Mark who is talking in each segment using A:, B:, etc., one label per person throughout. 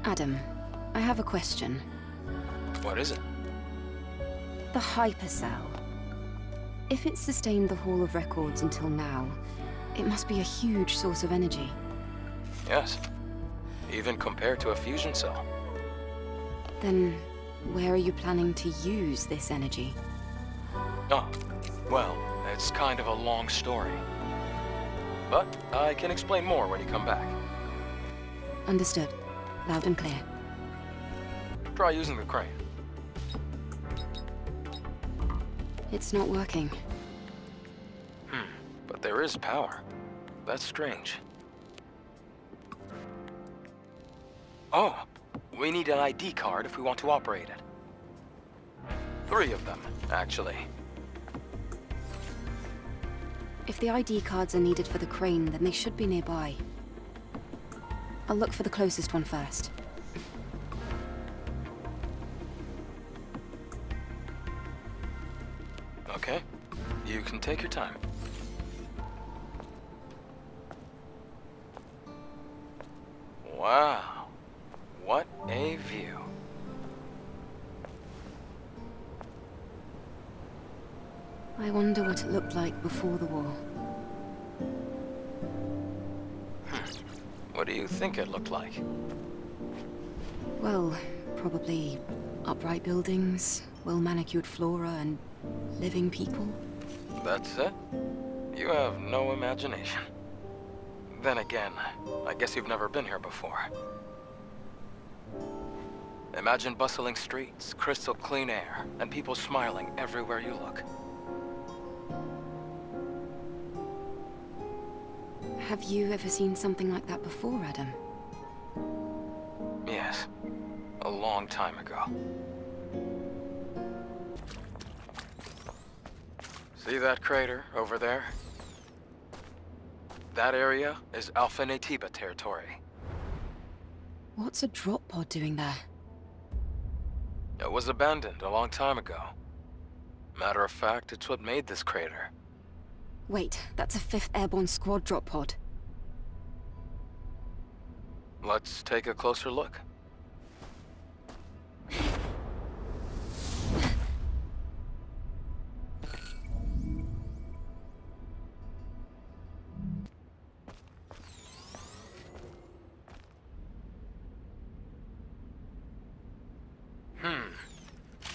A: Adam, I have a question.
B: What is it?
A: The hypercell. If it sustained the Hall of Records until now, it must be a huge source of energy.
B: Yes. Even compared to a fusion cell.
A: Then, where are you planning to use this energy?
B: Oh, well, it's kind of a long story. But I can explain more when you come back.
A: Understood. Loud and clear.
B: Try using the crane.
A: It's not working.
B: But there is power. That's strange. Oh, we need an ID card if we want to operate it. 3 of them, actually.
A: If the ID cards are needed for the crane, then they should be nearby. I'll look for the closest one first.
B: Okay, you can take your time. Wow, what a view.
A: I wonder what it looked like before the war.
B: What do you think it looked like?
A: Well, probably upright buildings, well-manicured flora, and living people.
B: That's it? You have no imagination. Then again, I guess you've never been here before. Imagine bustling streets, crystal clean air, and people smiling everywhere you look.
A: Have you ever seen something like that before, Adam?
B: Yes, a long time ago. See that crater over there? That area is Alpha Natiba territory.
A: What's a drop pod doing there?
B: It was abandoned a long time ago. Matter of fact, it's what made this crater.
A: Wait, that's a 5th Airborne Squad drop pod.
B: Let's take a closer look.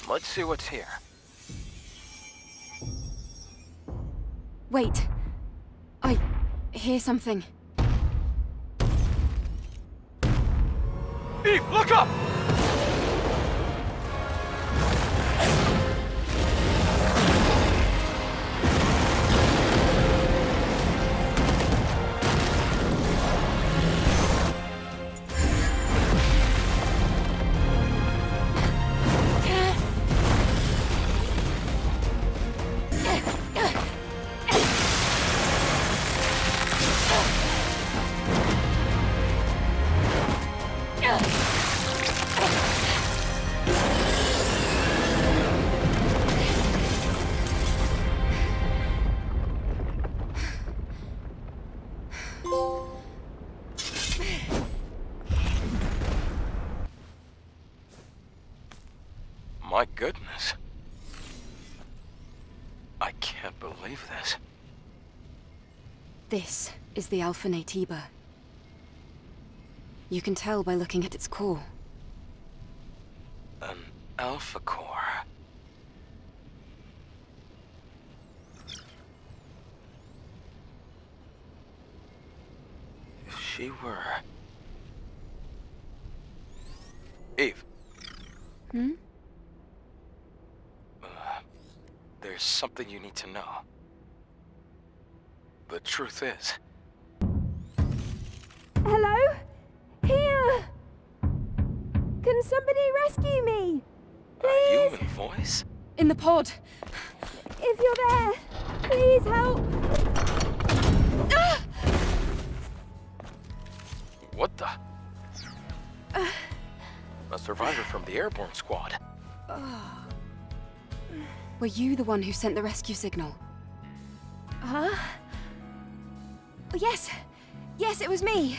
B: Let's see what's here.
A: Wait. I hear something.
B: Eve, look up! My goodness. I can't believe this.
A: This is the Alpha Natiba. You can tell by looking at its core.
B: An Alpha Core. If she were... Eve. There's something you need to know. The truth is...
C: Hello? Here! Can somebody rescue me?
B: A
C: Please?
B: human voice?
A: In the pod!
C: If you're there, please help!
B: What the? A survivor from the airborne squad.
A: Were you the one who sent the rescue signal?
C: Huh? Yes! Yes, it was me!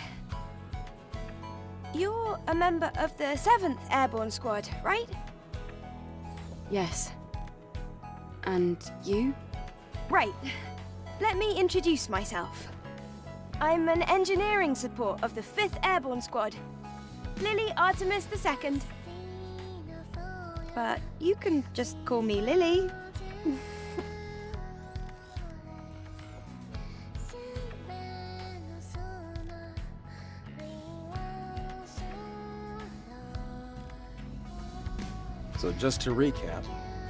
C: You're a member of the 7th Airborne Squad, right?
A: Yes. And you?
C: Right. Let me introduce myself. I'm an engineering support of the 5th Airborne Squad. Lily Artemis II. But you can just call me Lily.
B: So just to recap,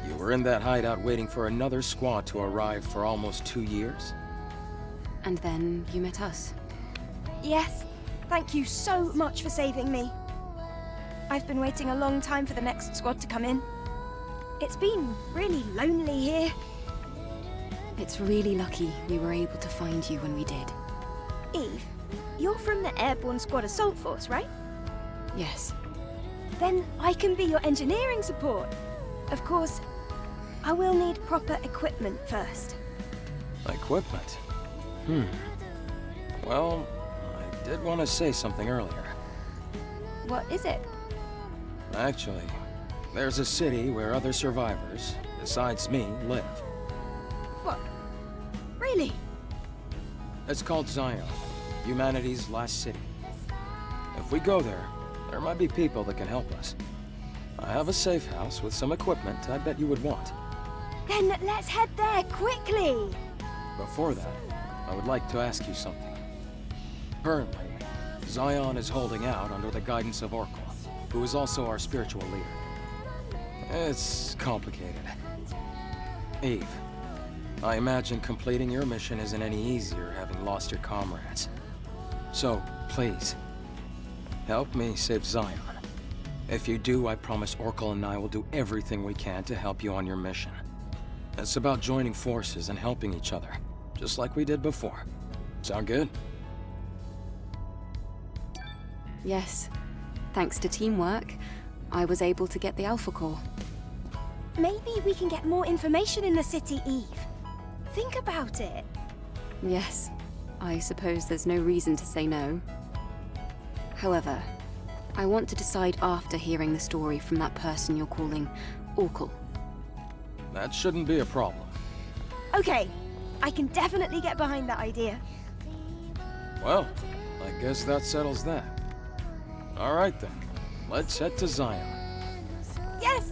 B: you were in that hideout waiting for another squad to arrive for almost 2 years?
A: And then you met us.
C: Yes. Thank you so much for saving me. I've been waiting a long time for the next squad to come in. It's been really lonely here.
A: It's really lucky we were able to find you when we did.
C: Eve, you're from the Airborne Squad Assault Force, right?
A: Yes.
C: Then I can be your engineering support. Of course, I will need proper equipment first.
B: Equipment? Well, I did want to say something earlier.
C: What is it?
B: Actually, there's a city where other survivors, besides me, live.
C: What? Really?
B: It's called Zion, humanity's last city. If we go there, there might be people that can help us. I have a safe house with some equipment I bet you would want.
C: Then let's head there quickly!
B: Before that, I would like to ask you something. Currently, Zion is holding out under the guidance of Oracle, who is also our spiritual leader. It's complicated. Eve, I imagine completing your mission isn't any easier having lost your comrades. So, please, help me save Zion. If you do, I promise Oracle and I will do everything we can to help you on your mission. It's about joining forces and helping each other, just like we did before. Sound good?
A: Yes. Thanks to teamwork, I was able to get the Alpha Core.
C: Maybe we can get more information in the city, Eve. Think about it.
A: Yes. I suppose there's no reason to say no. However, I want to decide after hearing the story from that person you're calling Oracle.
B: That shouldn't be a problem.
C: Okay, I can definitely get behind that idea.
B: Well, I guess that settles that. All right then, let's head to Zion.
C: Yes!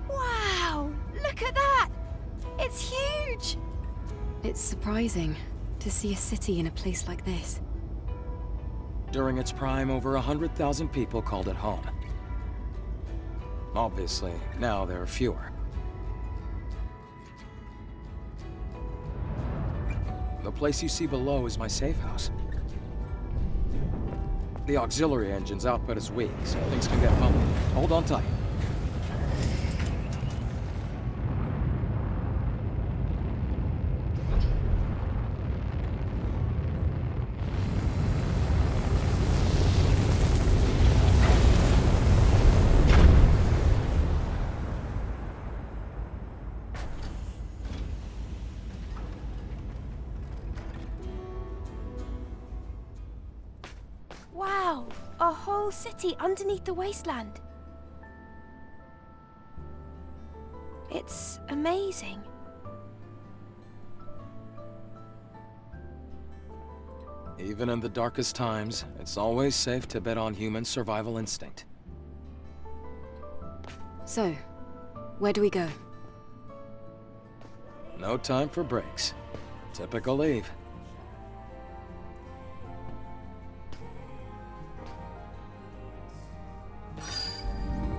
C: Wow! Look at that! It's huge!
A: It's surprising to see a city in a place like this.
B: During its prime, over 100,000 people called it home. Obviously, now there are fewer. The place you see below is my safe house. The auxiliary engine's output is weak, so things can get bumpy. Hold on tight.
C: Wow! A whole city underneath the wasteland. It's amazing.
B: Even in the darkest times, it's always safe to bet on human survival instinct.
A: So, where do we go?
B: No time for breaks. Typical Eve.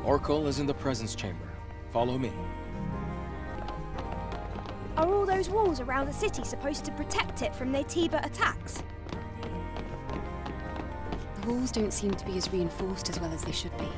B: Oracle is in the presence chamber. Follow me.
C: Are all those walls around the city supposed to protect it from Naytiba attacks?
A: The walls don't seem to be as reinforced as well as they should be.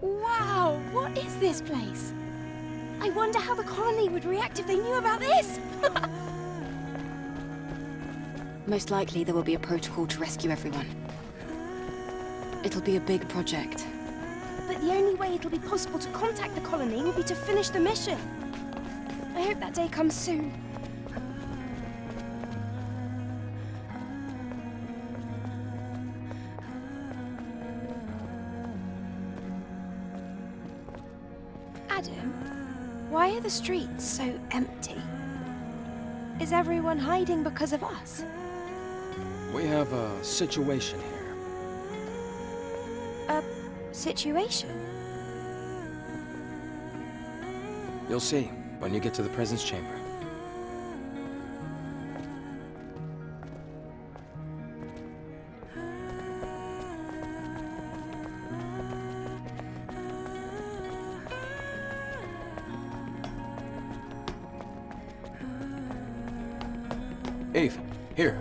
C: Wow, what is this place? I wonder how the colony would react if they knew about this!
A: Most likely there will be a protocol to rescue everyone. It'll be a big project.
C: But the only way it'll be possible to contact the colony will be to finish the mission. I hope that day comes soon. Adam, why are the streets so empty? Is everyone hiding because of us?
B: We have a situation here.
C: A situation?
B: You'll see when you get to the presence chamber. Eve, here.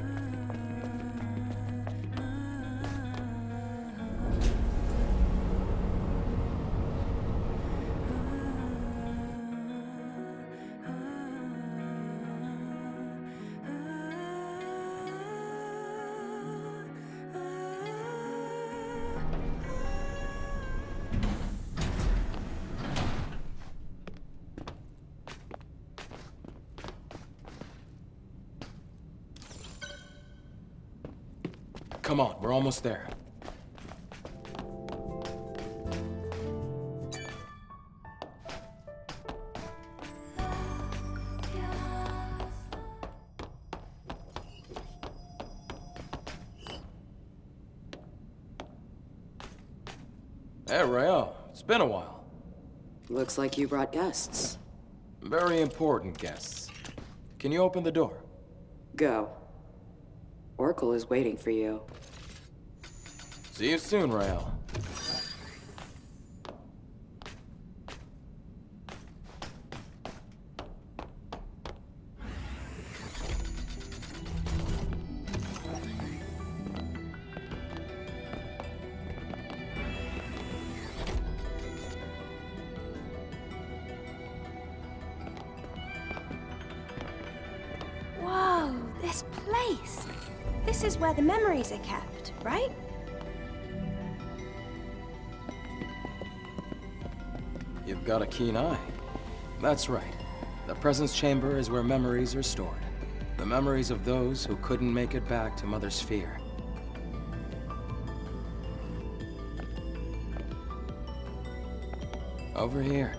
B: Come on, we're almost there. Hey, Rael, it's been a while.
D: Looks like you brought guests.
B: Very important guests. Can you open the door?
D: Go. Oracle is waiting for you.
B: See you soon, Rael.
C: Whoa, this place! This is where the memories are kept, right?
B: You've got a keen eye. That's right. The presence chamber is where memories are stored. The memories of those who couldn't make it back to Mother Sphere. Over here.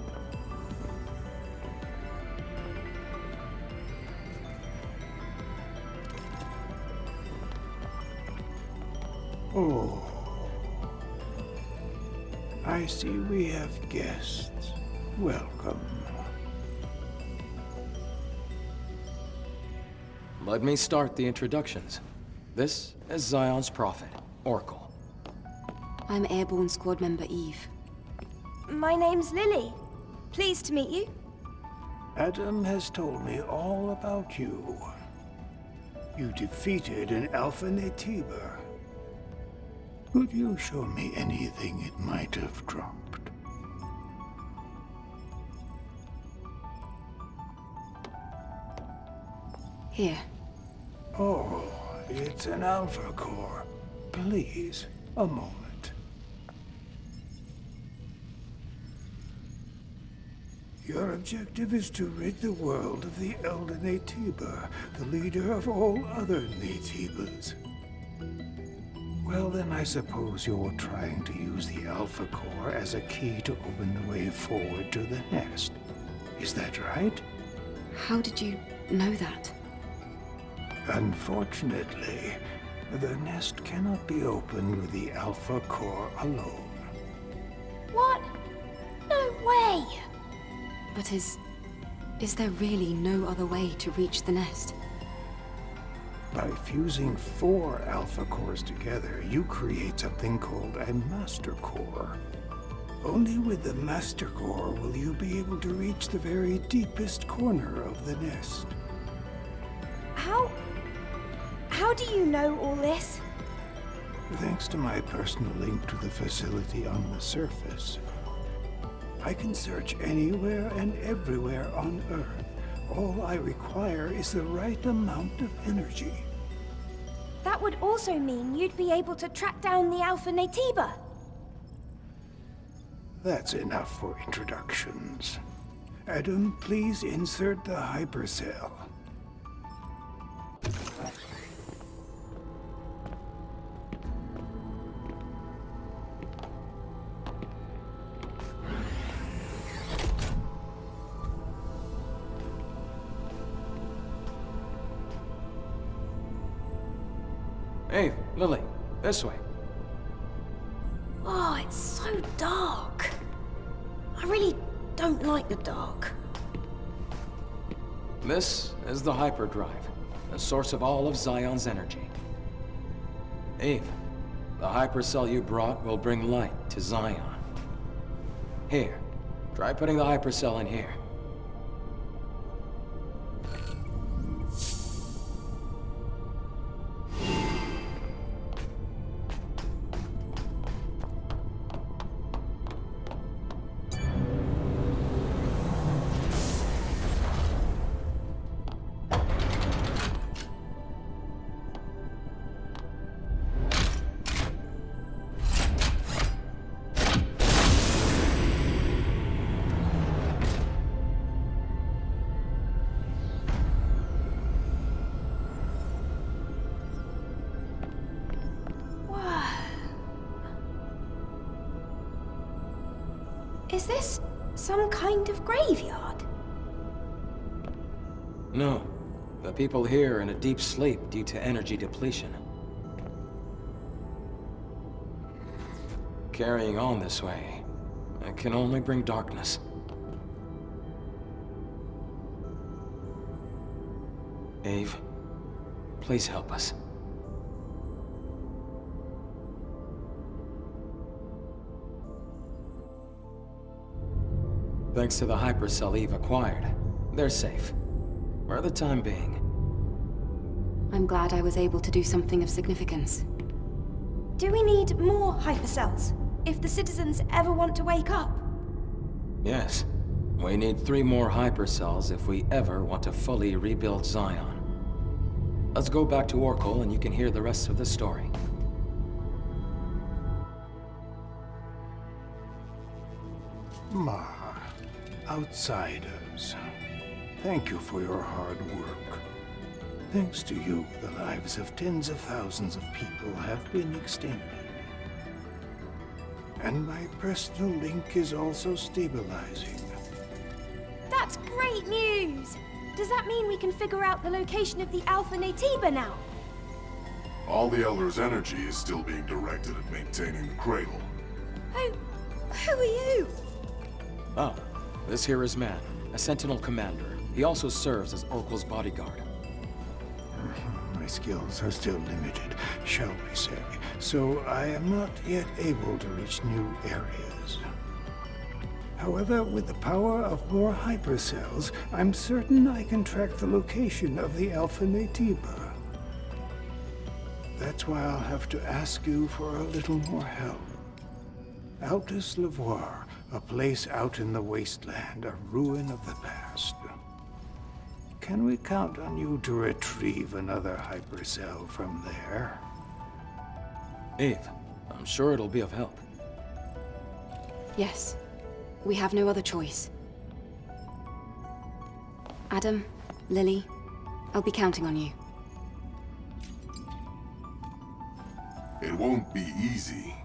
E: Oh. I see we have guests. Welcome.
B: Let me start the introductions. This is Zion's prophet, Oracle.
A: I'm Airborne Squad member Eve.
C: My name's Lily. Pleased to meet you.
E: Adam has told me all about you. You defeated an Alpha Naytiba. Could you show me anything it might have dropped?
A: Here.
E: Oh, it's an Alpha Core. Please, a moment. Your objective is to rid the world of the Elder Naytiba, the leader of all other Naytibas. Well, then I suppose you're trying to use the Alpha Core as a key to open the way forward to the nest. Is that right?
A: How did you know that?
E: Unfortunately, the nest cannot be opened with the Alpha Core alone.
C: What? No way!
A: But is there really no other way to reach the nest?
E: By fusing 4 Alpha Cores together, you create something called a Master Core. Only with the Master Core will you be able to reach the very deepest corner of the nest.
C: How do you know all this?
E: Thanks to my personal link to the facility on the surface, I can search anywhere and everywhere on Earth. All I require is the right amount of energy.
C: That would also mean you'd be able to track down the Alpha Natiba.
E: That's enough for introductions. Adam, please insert the hypercell.
B: Hey, Lily, this way.
C: Oh, it's so dark. I really don't like the dark.
B: This is the hyperdrive, the source of all of Zion's energy. Eve, the hypercell you brought will bring light to Zion. Here, try putting the hypercell in here.
C: Is this some kind of graveyard?
B: No, the people here are in a deep sleep due to energy depletion. Carrying on this way, it can only bring darkness. Eve, please help us. Thanks to the hypercell Eve acquired, they're safe. For the time being.
A: I'm glad I was able to do something of significance.
C: Do we need more hypercells if the citizens ever want to wake up?
B: Yes. We need 3 more hypercells if we ever want to fully rebuild Zion. Let's go back to Oracle and you can hear the rest of the story.
E: Ma, outsiders, thank you for your hard work. Thanks to you, the lives of tens of thousands of people have been extended. And my personal link is also stabilizing.
C: That's great news! Does that mean we can figure out the location of the Alpha Natiba now?
F: All the Elder's energy is still being directed at maintaining the cradle.
C: Who are you?
B: Oh, this here is Man, a Sentinel commander. He also serves as Oracle's bodyguard.
E: My skills are still limited, shall we say, so I am not yet able to reach new areas. However, with the power of more hypercells, I'm certain I can track the location of the Alpha Natiba. That's why I'll have to ask you for a little more help. Altus Lavoir, a place out in the wasteland, a ruin of the past. Can we count on you to retrieve another hypercell from there?
B: Eve, I'm sure it'll be of help.
A: Yes. We have no other choice. Adam, Lily, I'll be counting on you.
F: It won't be easy.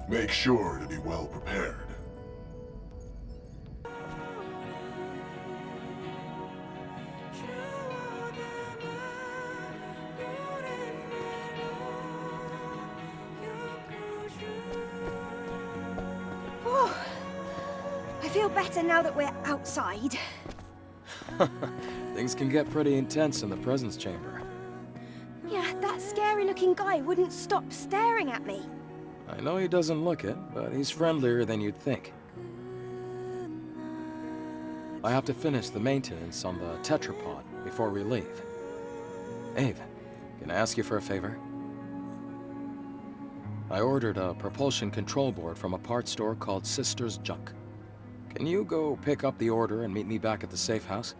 F: Make sure to be well prepared.
C: feel better now that we're outside.
B: Things can get pretty intense in the presence chamber.
C: Yeah, that scary-looking guy wouldn't stop staring at me.
B: I know he doesn't look it, but he's friendlier than you'd think. I have to finish the maintenance on the tetrapod before we leave. Ave, can I ask you for a favor? I ordered a propulsion control board from a parts store called Sister's Junk. Can you go pick up the order and meet me back at the safe house?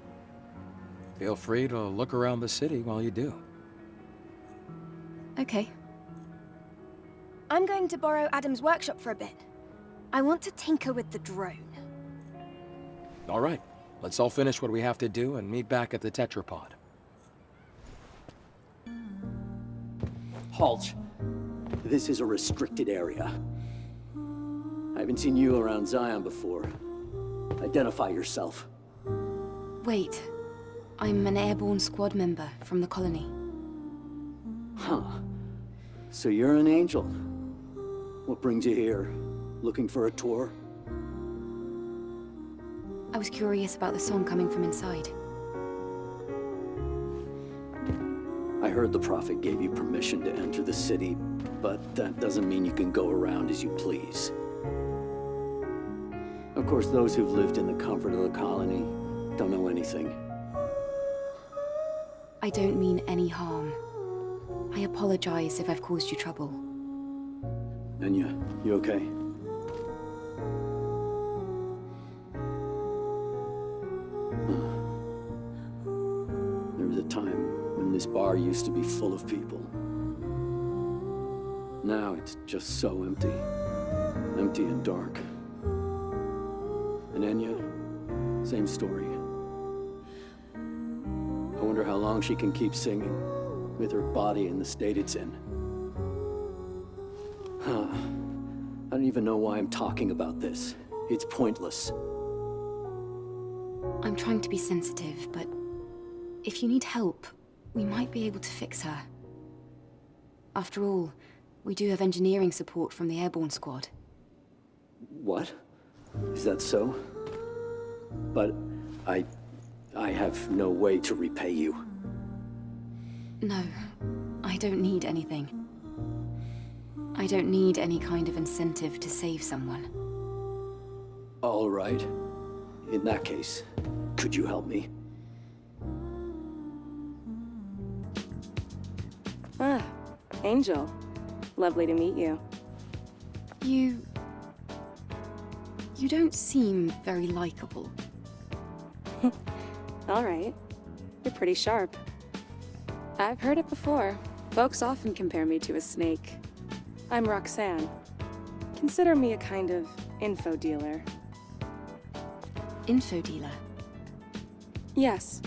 B: Feel free to look around the city while you do.
A: Okay.
C: I'm going to borrow Adam's workshop for a bit. I want to tinker with the drone.
B: All right, let's all finish what we have to do and meet back at the tetrapod.
G: Halt. This is a restricted area. I haven't seen you around Zion before. Identify yourself.
A: Wait. I'm an airborne squad member from the colony.
G: Huh. So you're an angel. What brings you here? Looking for a tour?
A: I was curious about the song coming from inside.
G: I heard the Prophet gave you permission to enter the city, but that doesn't mean you can go around as you please. Of course, those who've lived in the comfort of the colony don't know anything.
A: I don't mean any harm. I apologize if I've caused you trouble.
G: Enya, you okay? There was a time when this bar used to be full of people. Now it's just so empty. Empty and dark. And Enya, same story. I wonder how long she can keep singing, with her body in the state it's in. Huh. I don't even know why I'm talking about this. It's pointless.
A: I'm trying to be sensitive, but if you need help, we might be able to fix her. After all, we do have engineering support from the airborne squad.
G: What? Is that so? But I have no way to repay you.
A: No, I don't need anything. I don't need any kind of incentive to save someone.
G: All right. In that case, could you help me?
H: Ah, Angel. Lovely to meet you.
A: You don't seem very likable.
H: All right. You're pretty sharp. I've heard it before. Folks often compare me to a snake. I'm Roxanne. Consider me a kind of info dealer.
A: Info dealer?
H: Yes.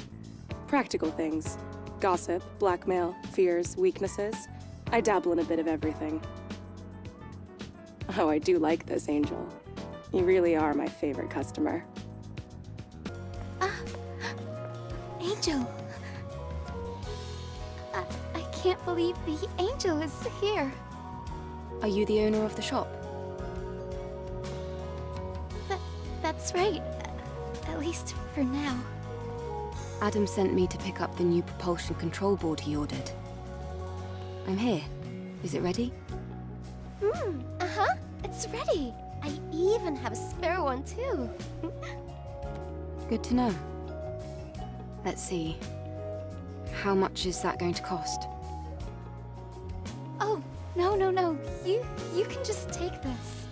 H: Practical things. Gossip, blackmail, fears, weaknesses. I dabble in a bit of everything. Oh, I do like this, Angel. You really are my favorite customer.
I: Angel! I can't believe the Angel is here.
A: Are you the owner of the shop?
I: That's right. At least for now.
A: Adam sent me to pick up the new propulsion control board he ordered. I'm here. Is it ready?
I: Uh-huh. It's ready. I even have a spare one, too.
A: Good to know. Let's see. How much is that going to cost?
I: Oh, no. You can just take this.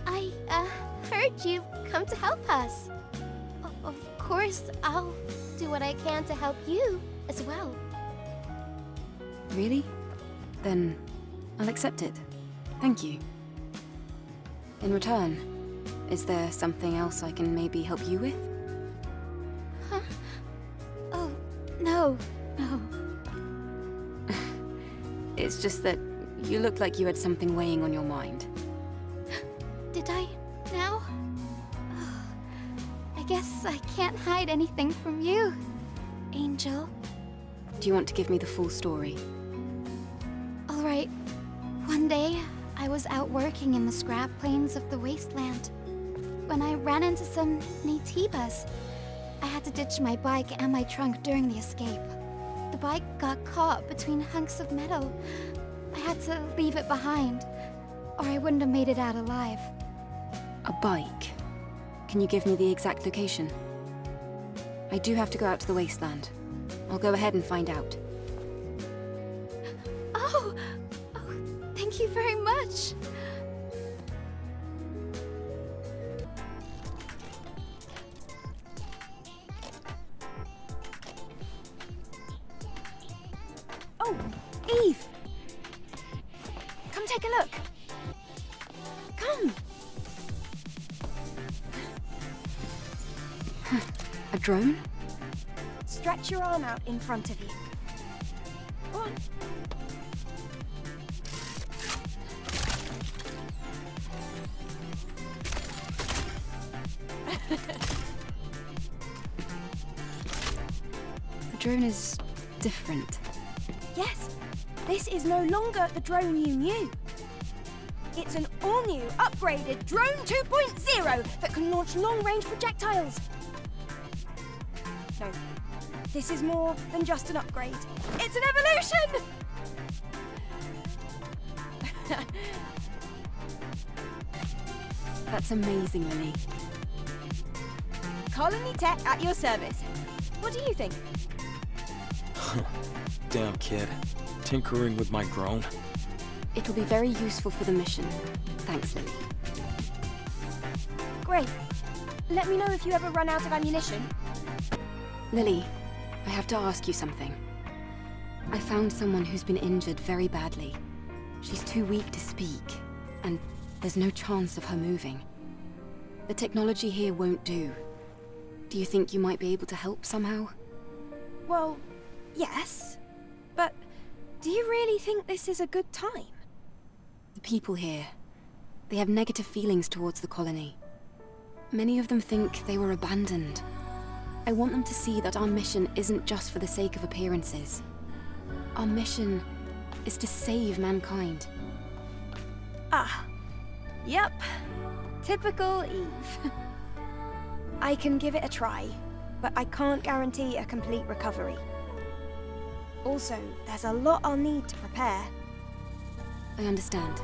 I: I, heard you've come to help us. Of course, I'll do what I can to help you as well.
A: Really? Then I'll accept it. Thank you. In return, is there something else I can maybe help you with?
I: Huh? Oh, no.
A: It's just that you looked like you had something weighing on your mind.
I: Did I now? I guess I can't hide anything from you, Angel.
A: Do you want to give me the full story?
I: All right. One day, I was out working in the scrap plains of the wasteland. when I ran into some Naytibas. I had to ditch my bike and my trunk during the escape. The bike got caught between hunks of metal. I had to leave it behind, or I wouldn't have made it out alive.
A: A bike? Can you give me the exact location? I do have to go out to the wasteland. I'll go ahead and find out.
I: Oh, thank you very much.
C: Oh, Eve! Come take a look. Come!
A: A drone?
C: Stretch your arm out in front of you. Go on.
A: The drone is different.
C: Yes, this is no longer the drone you knew. It's an all-new, upgraded Drone 2.0 that can launch long-range projectiles. No, this is more than just an upgrade. It's an evolution!
A: That's amazing, Lily.
C: Colony Tech at your service. What do you think?
B: Damn kid. Tinkering with my drone.
A: It'll be very useful for the mission. Thanks, Lily.
C: Great. Let me know if you ever run out of ammunition.
A: Lily, I have to ask you something. I found someone who's been injured very badly. She's too weak to speak, and there's no chance of her moving. The technology here won't do. Do you think you might be able to help somehow?
C: Well, yes. But do you really think this is a good time?
A: The people here, they have negative feelings towards the colony. Many of them think they were abandoned. I want them to see that our mission isn't just for the sake of appearances. Our mission is to save mankind.
C: Ah, yep. Typical Eve. I can give it a try, but I can't guarantee a complete recovery. Also, there's a lot I'll need to prepare.
A: I understand.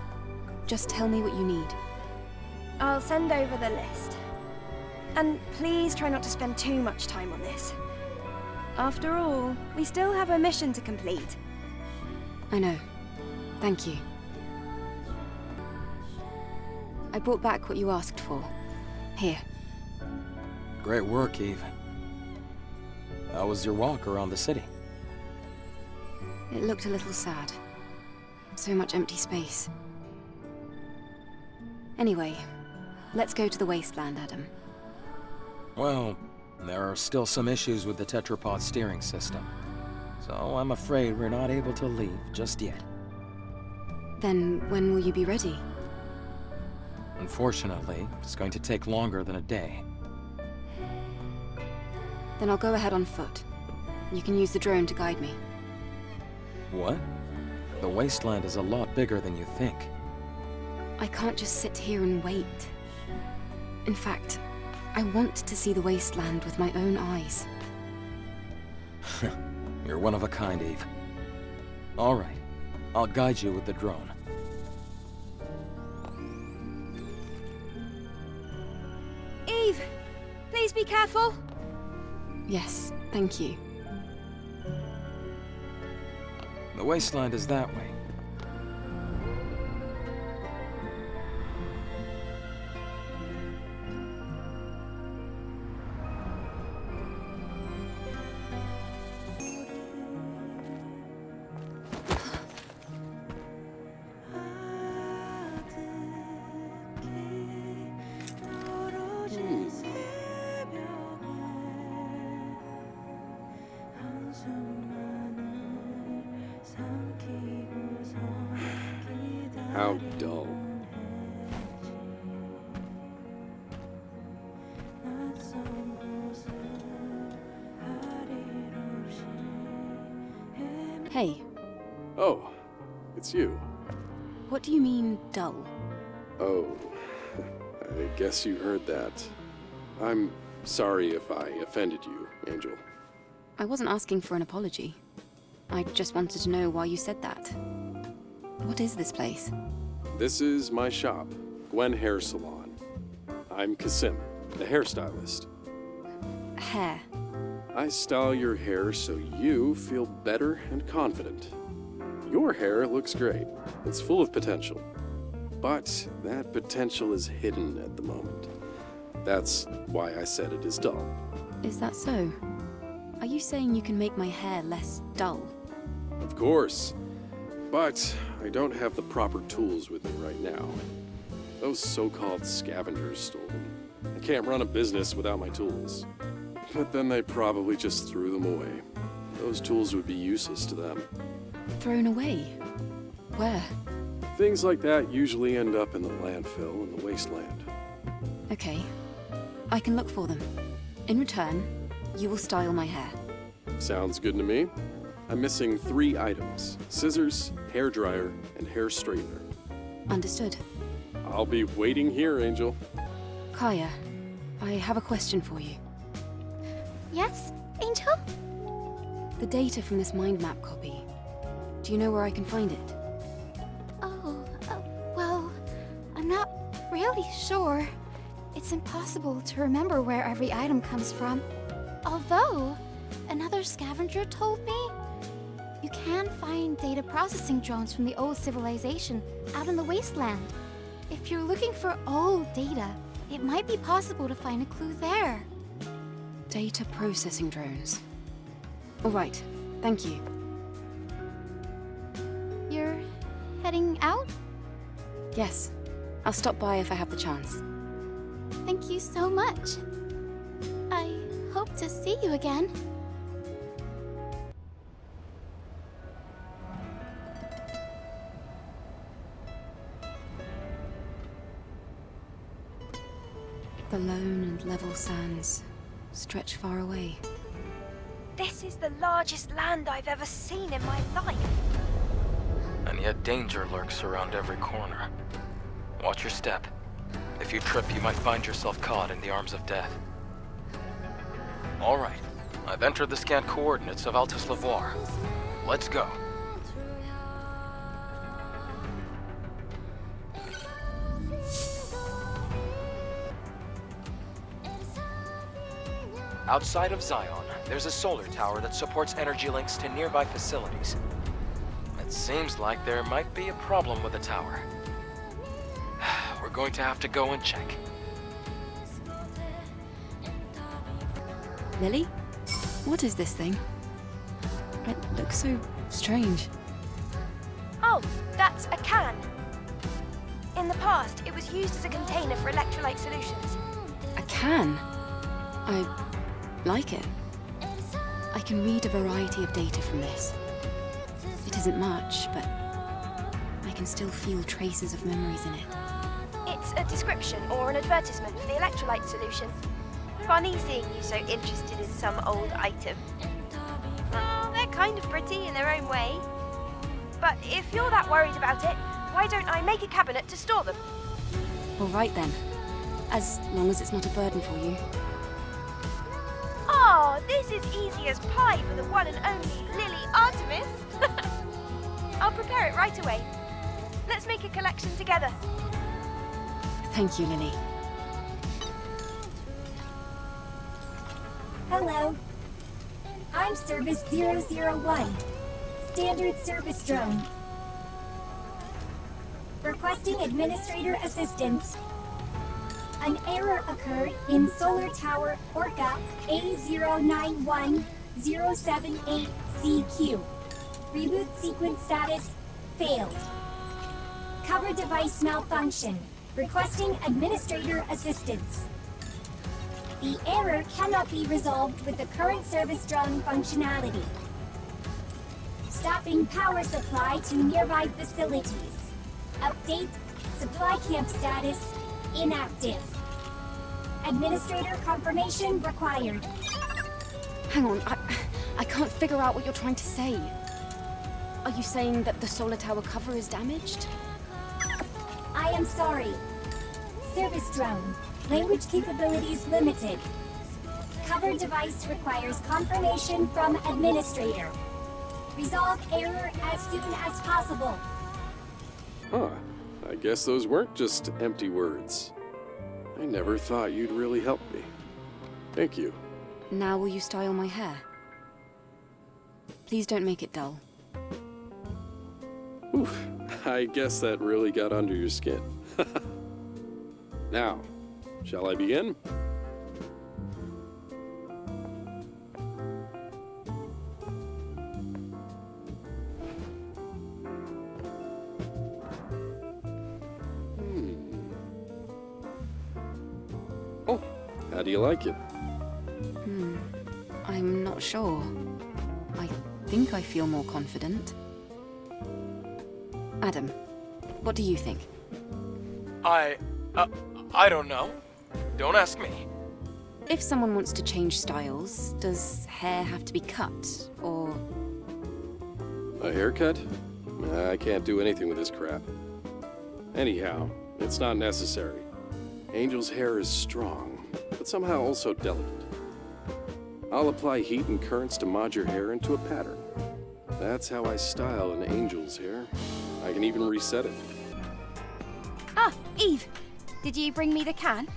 A: Just tell me what you need.
C: I'll send over the list. And please try not to spend too much time on this. After all, we still have a mission to complete.
A: I know. Thank you. I brought back what you asked for. Here.
B: Great work, Eve. How was your walk around the city?
A: It looked a little sad. So much empty space. Anyway, let's go to the wasteland, Adam.
B: Well, there are still some issues with the tetrapod steering system. So I'm afraid we're not able to leave just yet.
A: Then when will you be ready?
B: Unfortunately, it's going to take longer than a day.
A: Then I'll go ahead on foot. You can use the drone to guide me.
B: What? The wasteland is a lot bigger than you think.
A: I can't just sit here and wait. In fact, I want to see the wasteland with my own eyes.
B: You're one of a kind, Eve. All right. I'll guide you with the drone.
C: Eve, please be careful.
A: Yes, thank you.
B: The wasteland is that way.
J: How dull.
A: Hey,
J: Oh, it's you.
A: what do you mean, dull?
J: Oh, I guess you heard that. I'm sorry if I offended you, Angel.
A: I wasn't asking for an apology. I just wanted to know why you said that. What is this place?
J: This is my shop, Gwen Hair Salon. I'm Kasim, the hairstylist.
A: Hair.
J: I style your hair so you feel better and confident. Your hair looks great. It's full of potential. But that potential is hidden at the moment. That's why I said it is dull.
A: Is that so? Are you saying you can make my hair less dull?
J: Of course. But I don't have the proper tools with me right now. Those so-called scavengers stole them. I can't run a business without my tools. But then they probably just threw them away. Those tools would be useless to them.
A: Thrown away? Where?
J: Things like that usually end up in the landfill in the wasteland.
A: Okay. I can look for them. In return, you will style my hair.
J: Sounds good to me. I'm missing 3 items: scissors, hair dryer, and hair straightener.
A: Understood.
J: I'll be waiting here, Angel.
A: Kaya, I have a question for you.
I: Yes, Angel?
A: The data from this mind map copy. Do you know where I can find it?
I: Oh, well, I'm not really sure. It's impossible to remember where every item comes from. Although, another scavenger told me you can find data processing drones from the old civilization out in the wasteland. If you're looking for old data, it might be possible to find a clue there.
A: Data processing drones. All right, thank you.
I: You're heading out?
A: Yes, I'll stop by if I have the chance.
I: Thank you so much. I hope to see you again.
A: The lone and level sands stretch far away.
C: This is the largest land I've ever seen in my life.
B: And yet danger lurks around every corner. Watch your step. If you trip, you might find yourself caught in the arms of death. All right, I've entered the scanned coordinates of Altus Lavoir. Let's go. Outside of Zion, there's a solar tower that supports energy links to nearby facilities. It seems like there might be a problem with the tower. We're going to have to go and check.
A: Lily? What is this thing? It looks so strange.
C: Oh, that's a can. In the past, it was used as a container for electrolyte solutions.
A: A can? I like it. I can read a variety of data from this. It isn't much, but I can still feel traces of memories in it.
C: It's a description or an advertisement for the electrolyte solution. Funny seeing you so interested in some old item. Oh, they're kind of pretty in their own way. But if you're that worried about it, why don't I make a cabinet to store them?
A: All right then. As long as it's not a burden for you.
C: Oh, this is easy as pie for the one and only Lily Artemis. I'll prepare it right away. Let's make a collection together.
A: Thank you, Lily.
K: Hello. I'm Service 001, Standard Service Drone. Requesting administrator assistance. An error occurred in Solar Tower Orca A091078CQ. Reboot sequence status failed. Cover device malfunction. Requesting administrator assistance. The error cannot be resolved with the current service drone functionality. Stopping power supply to nearby facilities. Update, supply camp status, inactive. Administrator confirmation required.
A: Hang on, I can't figure out what you're trying to say. Are you saying that the solar tower cover is damaged?
K: I am sorry. Service drone. Language capabilities limited. Cover device requires confirmation from administrator. Resolve error as soon as possible.
J: Huh. I guess those weren't just empty words. I never thought you'd really help me. Thank you.
A: Now will you style my hair? Please don't make it dull.
J: Oof, I guess that really got under your skin. Now, shall I begin? Oh, how do you like it?
A: I'm not sure. I think I feel more confident. Adam, what do you think?
B: I don't know. Don't ask me.
A: If someone wants to change styles, does hair have to be cut, or...
J: A haircut? I can't do anything with this crap. Anyhow, it's not necessary. Angel's hair is strong, but somehow also delicate. I'll apply heat and currents to mod your hair into a pattern. That's how I style an angel's hair. I can even reset it.
C: Ah, Eve! Did you bring me the can?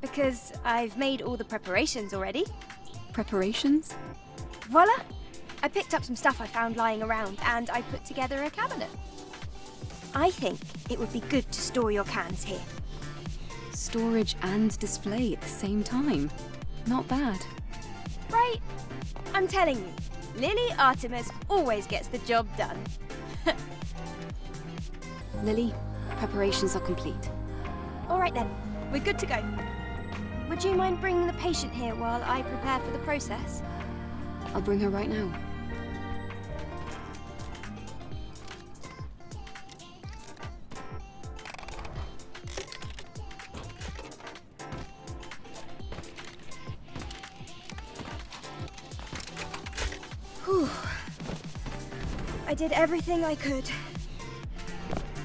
C: Because I've made all the preparations already.
A: Preparations?
C: Voila! I picked up some stuff I found lying around and I put together a cabinet. I think it would be good to store your cans here.
A: Storage and display at the same time. Not bad.
C: Right? I'm telling you, Lily Artemis always gets the job done.
A: Lily, preparations are complete.
C: All right then, we're good to go. Would you mind bringing the patient here while I prepare for the process?
A: I'll bring her right now.
C: Whew. I did everything I could.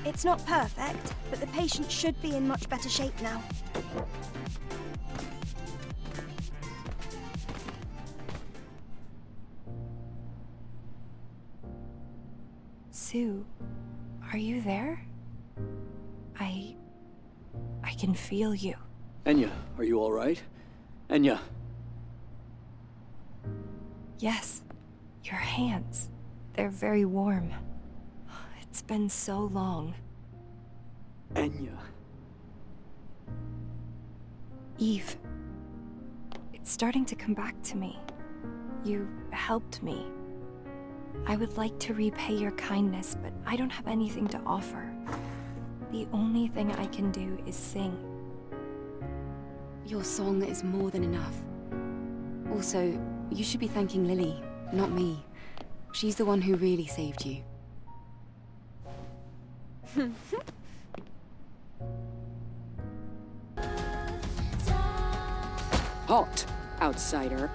C: It's not perfect, but the patient should be in much better shape now.
L: Sue, are you there? I can feel you.
G: Enya, are you all right? Enya.
L: Yes, your hands. They're very warm. It's been so long.
G: Enya.
L: Eve. It's starting to come back to me. You helped me. I would like to repay your kindness, but I don't have anything to offer. The only thing I can do is sing.
A: Your song is more than enough. Also, you should be thanking Lily, not me. She's the one who really saved you.
D: Halt, outsider.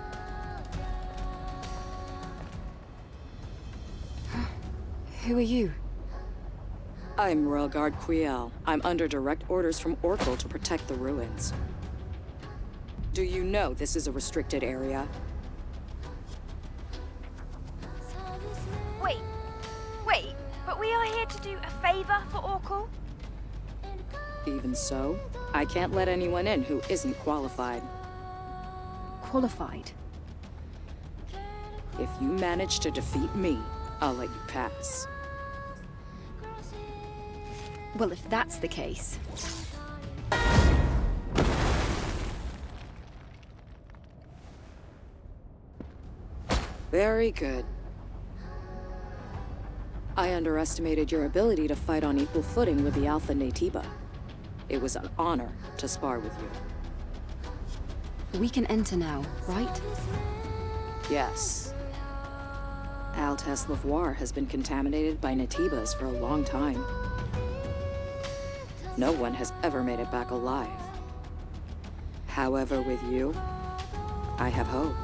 A: Who are you?
D: I'm Relgard Quiel. I'm under direct orders from Oracle to protect the ruins. Do you know this is a restricted area?
C: Wait, but we are here to do a favor for Oracle?
D: Even so, I can't let anyone in who isn't qualified.
A: Qualified?
D: If you manage to defeat me, I'll let you pass.
A: Well, if that's the case...
D: Very good. I underestimated your ability to fight on equal footing with the Alpha Natiba. It was an honor to spar with you.
A: We can enter now, right?
D: Yes. Altesse Lavoir has been contaminated by Natibas for a long time. No one has ever made it back alive. However, with you, I have hope.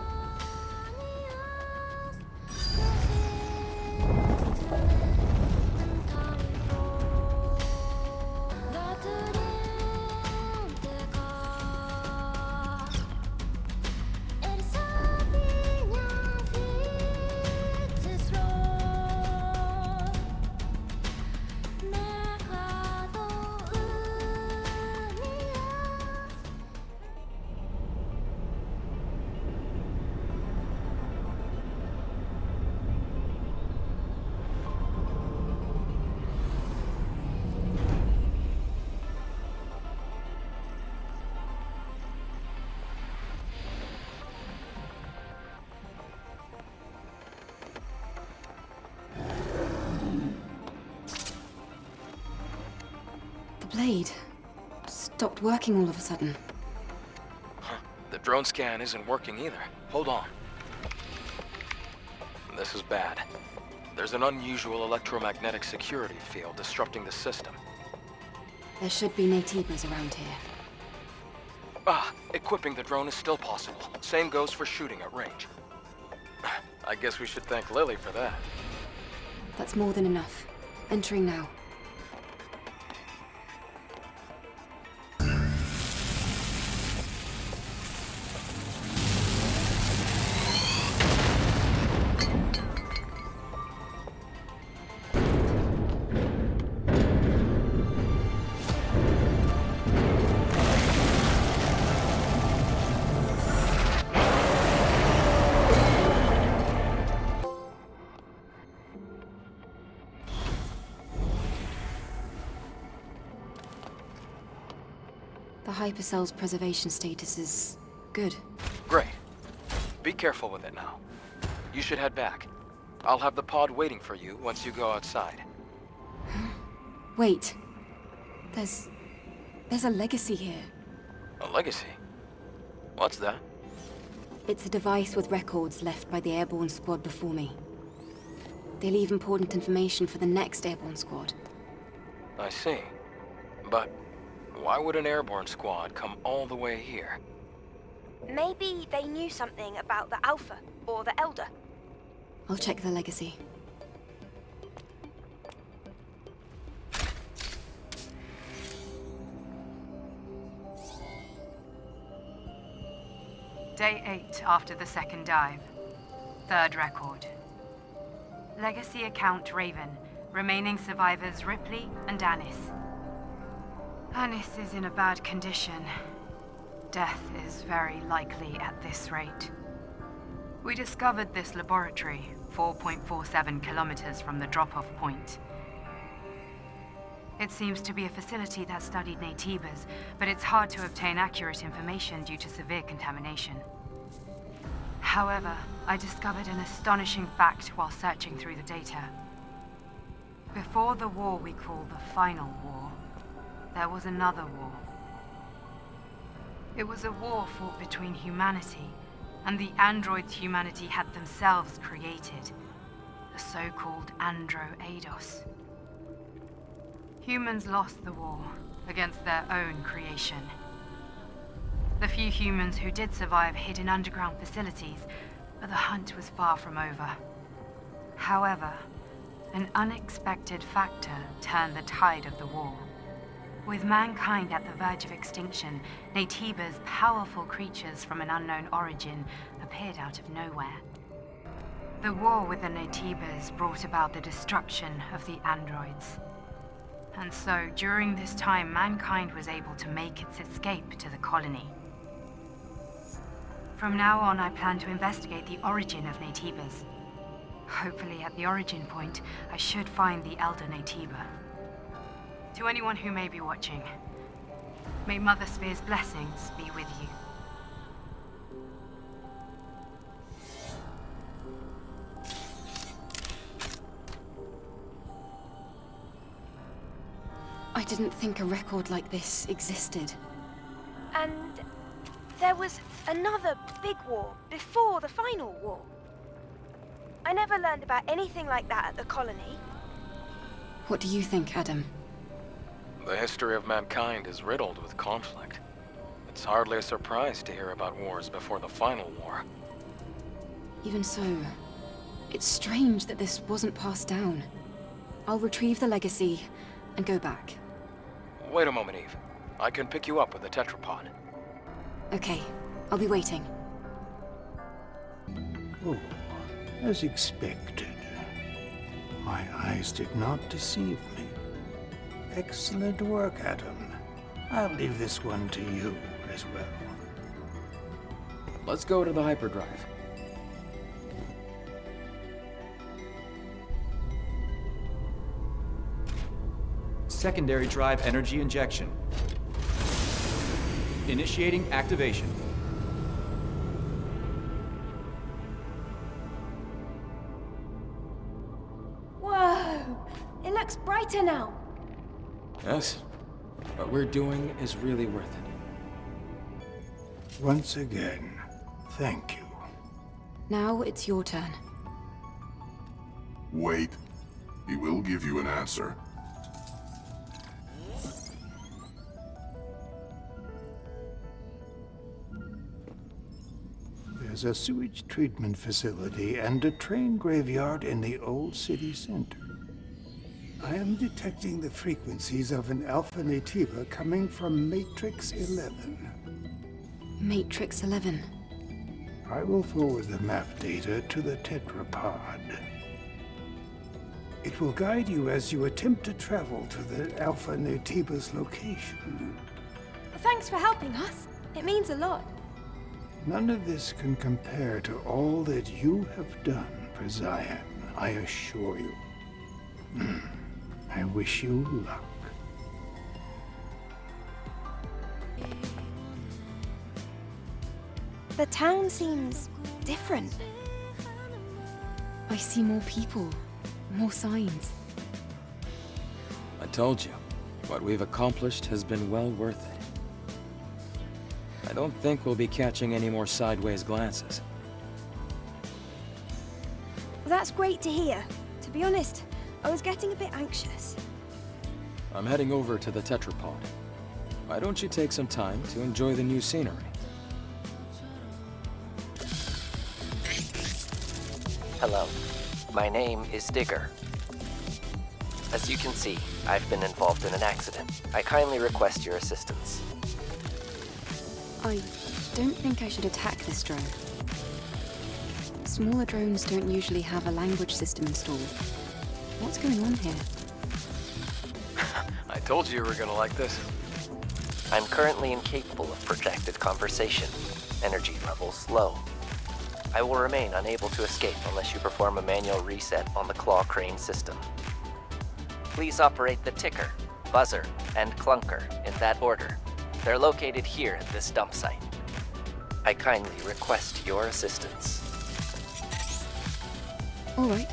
A: blade stopped working all of a sudden.
B: Huh. The drone scan isn't working either. Hold on. This is bad. There's an unusual electromagnetic security field disrupting the system.
A: There should be natives around here.
B: Equipping the drone is still possible. Same goes for shooting at range. I guess we should thank Lily for that.
A: That's more than enough. Entering now. The hypercell's preservation status is good.
B: Great. Be careful with it now. You should head back. I'll have the pod waiting for you once you go outside.
A: Wait. There's a legacy here.
B: A legacy? What's that?
A: It's a device with records left by the airborne squad before me. They leave important information for the next airborne squad.
B: I see. But why would an airborne squad come all the way here?
C: Maybe they knew something about the Alpha or the Elder.
A: I'll check the legacy.
M: Day 8 after the second dive. Third record. Legacy account Raven. Remaining survivors Ripley and Anis. Anis is in a bad condition. Death is very likely at this rate. We discovered this laboratory 4.47 kilometers from the drop-off point. It seems to be a facility that studied natives, but it's hard to obtain accurate information due to severe contamination. However, I discovered an astonishing fact while searching through the data. Before the war we call the Final War, there was another war. It was a war fought between humanity and the androids humanity had themselves created, the so-called Andro-Eidos. Humans lost the war against their own creation. The few humans who did survive hid in underground facilities, but the hunt was far from over. However, an unexpected factor turned the tide of the war. With mankind at the verge of extinction, Naytibas, powerful creatures from an unknown origin, appeared out of nowhere. The war with the Naytibas brought about the destruction of the androids. And so, during this time, mankind was able to make its escape to the colony. From now on, I plan to investigate the origin of Naytibas. Hopefully, at the origin point, I should find the Elder Naytiba. To anyone who may be watching, may Mother Sphere's blessings be with you.
A: I didn't think a record like this existed.
C: And there was another big war before the Final War. I never learned about anything like that at the colony.
A: What do you think, Adam?
B: The history of mankind is riddled with conflict. It's hardly a surprise to hear about wars before the Final War.
A: Even so, it's strange that this wasn't passed down. I'll retrieve the legacy and go back.
B: Wait a moment, Eve. I can pick you up with the tetrapod.
A: Okay, I'll be waiting.
E: Oh, as expected. My eyes did not deceive me. Excellent work, Adam. I'll leave this one to you as well.
B: Let's go to the hyperdrive.
N: Secondary drive energy injection. Initiating activation.
C: Whoa! It looks brighter now.
B: Yes. What we're doing is really worth it.
E: Once again, thank you.
A: Now it's your turn.
F: Wait. He will give you an answer.
E: There's a sewage treatment facility and a train graveyard in the old city center. I am detecting the frequencies of an Alpha Nativa coming from Matrix 11.
A: Matrix 11.
E: I will forward the map data to the tetrapod. It will guide you as you attempt to travel to the Alpha Nativa's location.
C: Thanks for helping us. It means a lot.
E: None of this can compare to all that you have done for Zion, I assure you. I wish you luck.
C: The town seems different.
A: I see more people, more signs.
B: I told you, what we've accomplished has been well worth it. I don't think we'll be catching any more sideways glances.
C: That's great to hear. To be honest, I was getting a bit anxious.
B: I'm heading over to the tetrapod. Why don't you take some time to enjoy the new scenery?
O: Hello, my name is Digger. As you can see, I've been involved in an accident. I kindly request your assistance.
A: I don't think I should attack this drone. Smaller drones don't usually have a language system installed. What's going on here?
B: I told you were gonna like this.
O: I'm currently incapable of projected conversation. Energy levels low. I will remain unable to escape unless you perform a manual reset on the claw crane system. Please operate the ticker, buzzer, and clunker in that order. They're located here at this dump site. I kindly request your assistance.
A: All right.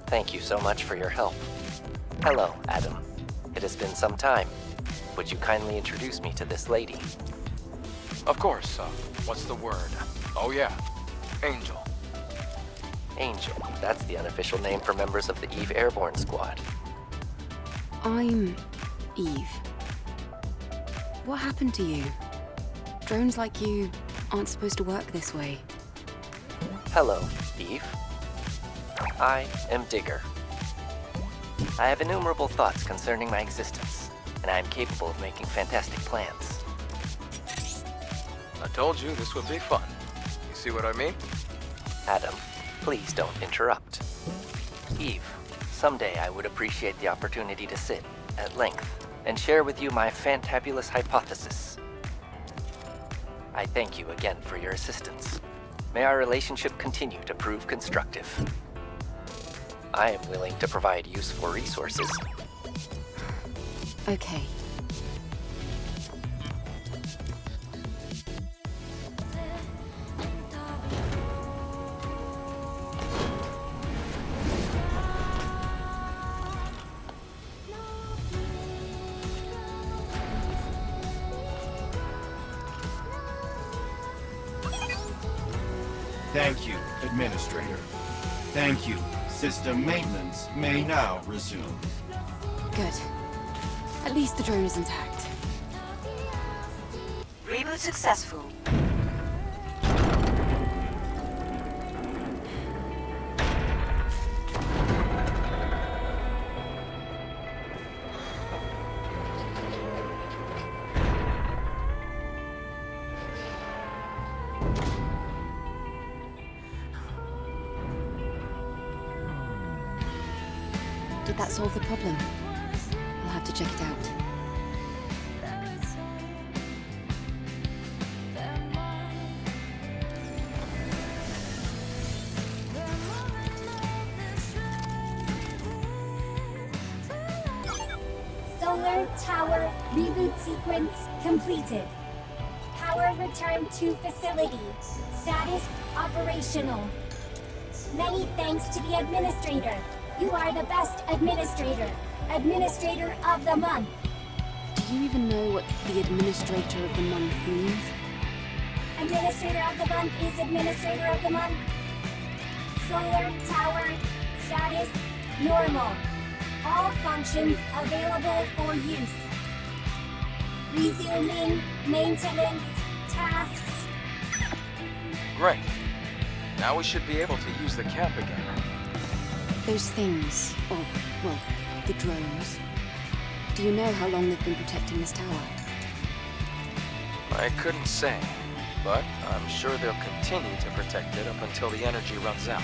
O: Thank you so much for your help. Hello, Adam. It has been some time. Would you kindly introduce me to this lady?
B: Of course, what's the word? Oh yeah, Angel.
O: Angel. That's the unofficial name for members of the Eve Airborne Squad.
A: I'm Eve. What happened to you? Drones like you aren't supposed to work this way.
O: Hello, Eve. I am Digger. I have innumerable thoughts concerning my existence, and I am capable of making fantastic plans.
B: I told you this would be fun. You see what I mean?
O: Adam, please don't interrupt. Eve, someday I would appreciate the opportunity to sit, at length, and share with you my fantabulous hypothesis. I thank you again for your assistance. May our relationship continue to prove constructive. I am willing to provide useful resources.
A: Okay.
P: Thank you, Administrator. Thank you. System maintenance may now resume.
A: Good. At least the drone is intact.
Q: Reboot successful.
A: Did that solve the problem? I'll have to check it out.
K: Solar tower reboot sequence completed. Power returned to facility. Status operational. Many thanks to the administrator. You are the best administrator. Administrator of the month.
A: Do you even know what the Administrator of the Month means?
K: Administrator of the month is Administrator of the month. Solar tower status normal. All functions available for use. Resuming maintenance tasks.
B: Great. Now we should be able to use the camp again.
A: Those things, or, well, the drones. Do you know how long they've been protecting this tower?
B: I couldn't say, but I'm sure they'll continue to protect it up until the energy runs out.